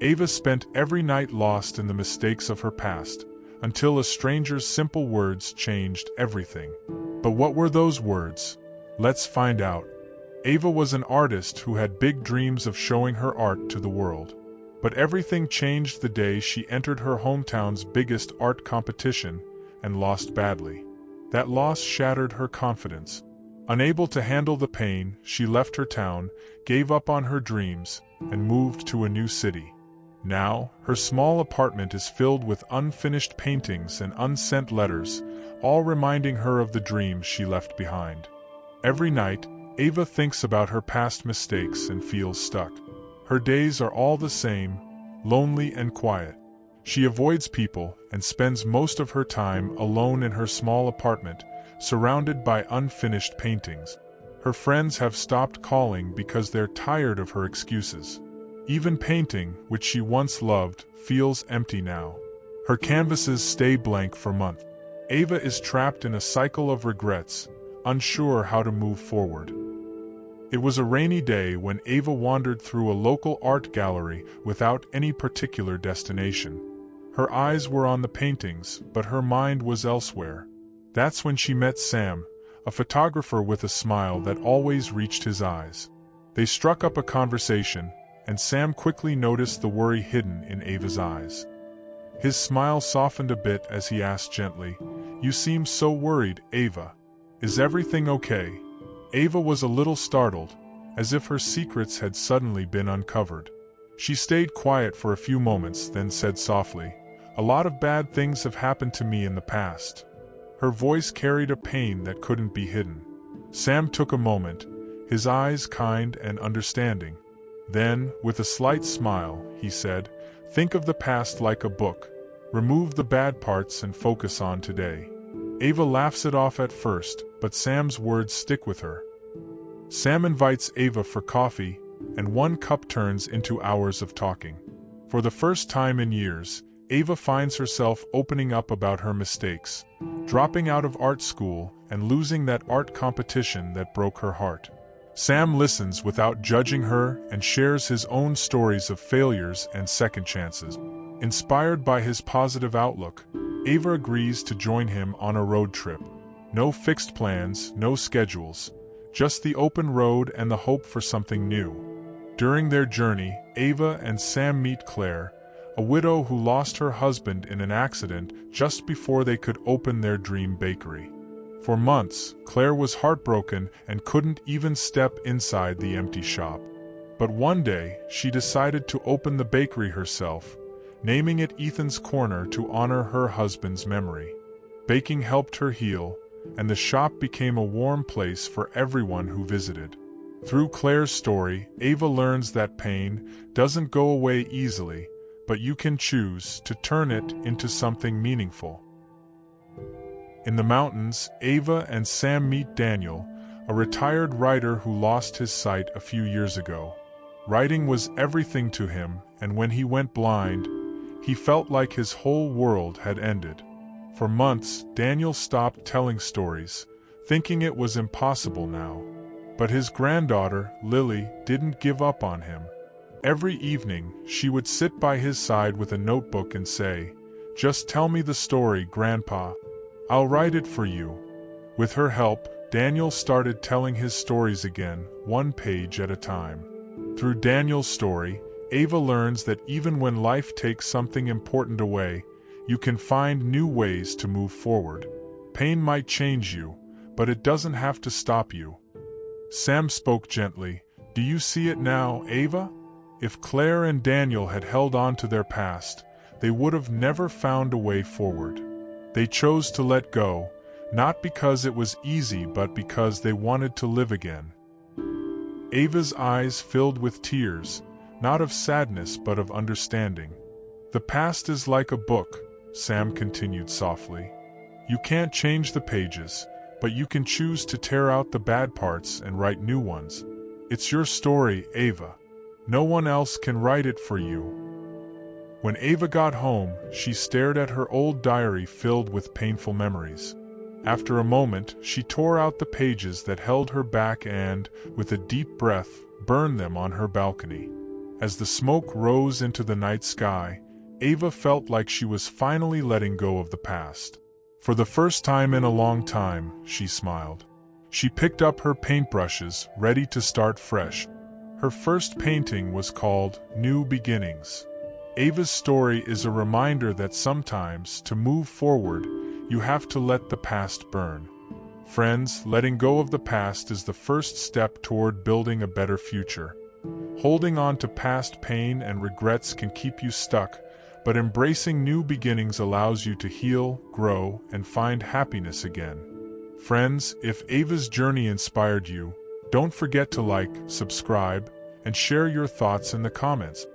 Ava spent every night lost in the mistakes of her past, until a stranger's simple words changed everything. But what were those words? Let's find out. Ava was an artist who had big dreams of showing her art to the world. But everything changed the day she entered her hometown's biggest art competition and lost badly. That loss shattered her confidence. Unable to handle the pain, she left her town, gave up on her dreams, and moved to a new city. Now, her small apartment is filled with unfinished paintings and unsent letters, all reminding her of the dreams she left behind. Every night, Ava thinks about her past mistakes and feels stuck. Her days are all the same, lonely and quiet. She avoids people and spends most of her time alone in her small apartment, surrounded by unfinished paintings. Her friends have stopped calling because they're tired of her excuses. Even painting, which she once loved, feels empty now. Her canvases stay blank for months. Ava is trapped in a cycle of regrets, unsure how to move forward. It was a rainy day when Ava wandered through a local art gallery without any particular destination. Her eyes were on the paintings, but her mind was elsewhere. That's when she met Sam, a photographer with a smile that always reached his eyes. They struck up a conversation, and Sam quickly noticed the worry hidden in Ava's eyes. His smile softened a bit as he asked gently, "You seem so worried, Ava. Is everything okay?" Ava was a little startled, as if her secrets had suddenly been uncovered. She stayed quiet for a few moments, then said softly, "A lot of bad things have happened to me in the past." Her voice carried a pain that couldn't be hidden. Sam took a moment, his eyes kind and understanding. Then, with a slight smile, he said, "Think of the past like a book. Remove the bad parts and focus on today." Ava laughs it off at first, but Sam's words stick with her. Sam invites Ava for coffee, and one cup turns into hours of talking. For the first time in years, Ava finds herself opening up about her mistakes, dropping out of art school and losing that art competition that broke her heart. Sam listens without judging her and shares his own stories of failures and second chances. Inspired by his positive outlook, Ava agrees to join him on a road trip. No fixed plans, no schedules, just the open road and the hope for something new. During their journey, Ava and Sam meet Claire, a widow who lost her husband in an accident just before they could open their dream bakery. For months, Claire was heartbroken and couldn't even step inside the empty shop. But one day, she decided to open the bakery herself, naming it Ethan's Corner to honor her husband's memory. Baking helped her heal, and the shop became a warm place for everyone who visited. Through Claire's story, Ava learns that pain doesn't go away easily, but you can choose to turn it into something meaningful. In the mountains, Ava and Sam meet Daniel, a retired writer who lost his sight a few years ago. Writing was everything to him, and when he went blind, he felt like his whole world had ended. For months, Daniel stopped telling stories, thinking it was impossible now. But his granddaughter, Lily, didn't give up on him. Every evening, she would sit by his side with a notebook and say, "Just tell me the story, Grandpa. I'll write it for you." With her help, Daniel started telling his stories again, one page at a time. Through Daniel's story, Ava learns that even when life takes something important away, you can find new ways to move forward. Pain might change you, but it doesn't have to stop you. Sam spoke gently, "Do you see it now, Ava? If Claire and Daniel had held on to their past, they would have never found a way forward. They chose to let go, not because it was easy but because they wanted to live again." Ava's eyes filled with tears, not of sadness but of understanding. "The past is like a book," Sam continued softly. "You can't change the pages, but you can choose to tear out the bad parts and write new ones. It's your story, Ava. No one else can write it for you." When Ava got home, she stared at her old diary filled with painful memories. After a moment, she tore out the pages that held her back and, with a deep breath, burned them on her balcony. As the smoke rose into the night sky, Ava felt like she was finally letting go of the past. For the first time in a long time, she smiled. She picked up her paintbrushes, ready to start fresh. Her first painting was called New Beginnings. Ava's story is a reminder that sometimes, to move forward, you have to let the past burn. Friends, letting go of the past is the first step toward building a better future. Holding on to past pain and regrets can keep you stuck, but embracing new beginnings allows you to heal, grow, and find happiness again. Friends, if Ava's journey inspired you, don't forget to like, subscribe, and share your thoughts in the comments.